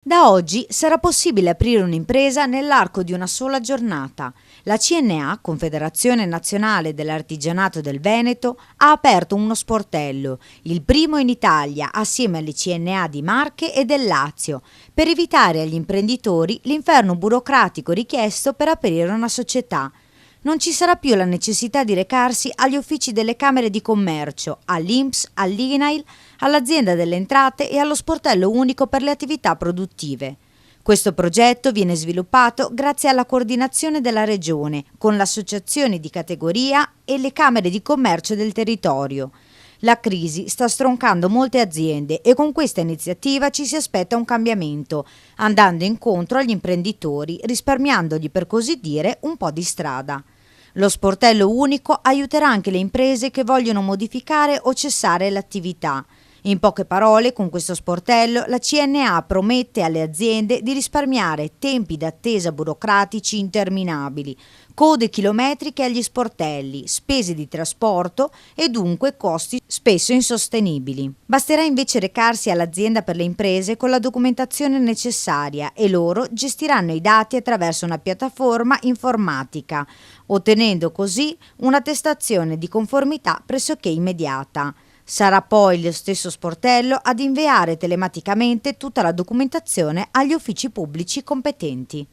Da oggi sarà possibile aprire un'impresa nell'arco di una sola giornata. La CNA, Confederazione Nazionale dell'Artigianato del Veneto, ha aperto uno sportello, il primo in Italia assieme alle CNA di Marche e del Lazio, per evitare agli imprenditori l'inferno burocratico richiesto per aprire una società. Non ci sarà più la necessità di recarsi agli uffici delle Camere di Commercio, all'INPS, all'INAIL, all'Azienda delle Entrate e allo Sportello Unico per le attività produttive. Questo progetto viene sviluppato grazie alla coordinazione della Regione con le associazioni di categoria e le Camere di Commercio del territorio. La crisi sta stroncando molte aziende e con questa iniziativa ci si aspetta un cambiamento, andando incontro agli imprenditori, risparmiandogli per così dire un po' di strada. Lo sportello unico aiuterà anche le imprese che vogliono modificare o cessare l'attività. In poche parole, con questo sportello, la CNA promette alle aziende di risparmiare tempi d'attesa burocratici interminabili, code chilometriche agli sportelli, spese di trasporto e dunque costi spesso insostenibili. Basterà invece recarsi all'azienda per le imprese con la documentazione necessaria e loro gestiranno i dati attraverso una piattaforma informatica, ottenendo così un'attestazione di conformità pressoché immediata. Sarà poi lo stesso sportello ad inviare telematicamente tutta la documentazione agli uffici pubblici competenti.